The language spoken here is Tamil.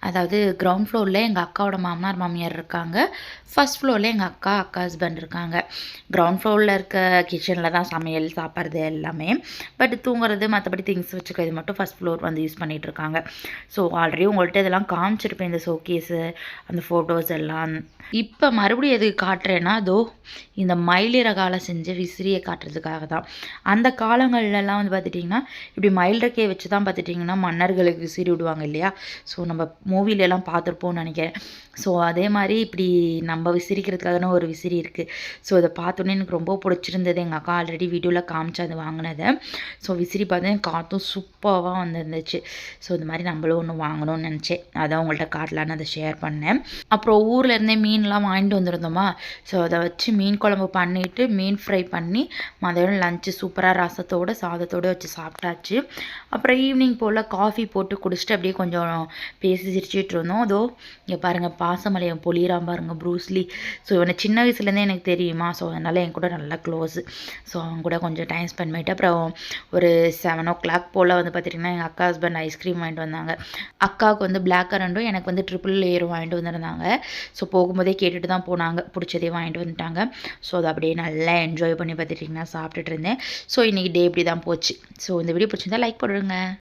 அதாவது கிரவுண்ட் ஃப்ளோரில் எங்கள் அக்காவோட மாமனார் மாமியார் இருக்காங்க. ஃபர்ஸ்ட் ஃப்ளோரில் எங்கள் அக்கா ஹஸ்பண்ட் இருக்காங்க. கிரவுண்ட் ஃப்ளோரில் இருக்க கிச்சனில் தான் சமையல் சாப்பிட்றது எல்லாமே. பட் தூங்குறது மற்றபடி திங்ஸ் வச்சுக்கிறது மட்டும் ஃபர்ஸ்ட் ஃப்ளோர் வந்து யூஸ் பண்ணிகிட்ருக்காங்க. ஸோ ஆல்ரெடி உங்கள்கிட்ட இதெல்லாம் காமிச்சிருப்பேன், இந்த ஷோகேஸு அந்த ஃபோட்டோஸ் எல்லாம். இப்போ மறுபடியும் எதுக்கு காட்டுறேன்னா, அதோ இந்த மயிலிறகால செஞ்ச விசிறியை காட்டுறதுக்காக தான். அந்த காலங்கள்லாம் வந்து பார்த்துட்டிங்கன்னா இப்படி மயில் ரெக்கையை வச்சு தான் பார்த்துட்டிங்கன்னா மன்னர்களுக்கு விசிறி விடுவாங்க இல்லையா? ஸோ நம்ம மூவிலெலாம் பார்த்துருப்போம்னு நினைக்கிறேன். ஸோ அதே மாதிரி இப்படி நம்ம விசிறிக்கிறதுக்கான ஒரு விசிறி இருக்குது. ஸோ இதை பார்த்தோன்னே எனக்கு ரொம்ப பிடிச்சிருந்தது. எங்கள் அக்கா ஆல்ரெடி வீடியோவில் காமிச்சு அது வாங்கினதை. ஸோ விசிறி பார்த்தா காற்றும் சூப்பராக வந்துருந்துச்சு. ஸோ இந்த மாதிரி நம்மளும் ஒன்று வாங்கணும்னு நினச்சேன். அதான் உங்கள்கிட்ட காட்டலான்னு அதை ஷேர் பண்ணேன். அப்புறம் ஊரில் இருந்தே மீன்லாம் வாங்கிட்டு வந்திருந்தோமா. ஸோ அதை வச்சு மீன் குழம்பு பண்ணிவிட்டு மீன் ஃப்ரை பண்ணி மதியம் லஞ்சு சூப்பராக ரசத்தோடு சாதத்தோடு வச்சு சாப்பிட்டாச்சு. அப்புறம் ஈவினிங் போல் காஃபி போட்டு குடிச்சிட்டு அப்படியே கொஞ்சம் பேசி சிரிச்சுட்டு இருந்தோம். அதோ இங்கே பாருங்கள் பாசமலையம் பொலிராம் பாருங்கள் ப்ரூஸ்லி. ஸோ இவனை சின்ன வயசுலேருந்தே எனக்கு தெரியுமா. ஸோ அதனால் என் கூட நல்லா க்ளோஸு. ஸோ அவங்க கூட கொஞ்சம் டைம் ஸ்பெண்ட் பண்ணிவிட்டு அப்புறம் ஒரு 7 o'clock போல் வந்து பார்த்திங்கன்னா எங்கள் அக்கா ஹஸ்பண்ட் ஐஸ்கிரீம் வாங்கிட்டு வந்தாங்க. அக்காவுக்கு வந்து பிளாக் கரண்டும் எனக்கு வந்து ட்ரிபிள் லேயரும் வாங்கிட்டு வந்திருந்தாங்க. ஸோ போகும்போதே கேட்டுட்டு தான் போனாங்க. பிடிச்சதே வாங்கிட்டு வந்துட்டாங்க. ஸோ அதை அப்படியே நல்லா என்ஜாய் பண்ணி பார்த்துட்டிங்கன்னா சாப்பிட்டுட்டு இருந்தேன். ஸோ இன்றைக்கி டே இப்படி தான் போச்சு. ஸோ இந்த வீடியோ பிடிச்சிருந்தா லைக் போடுங்க.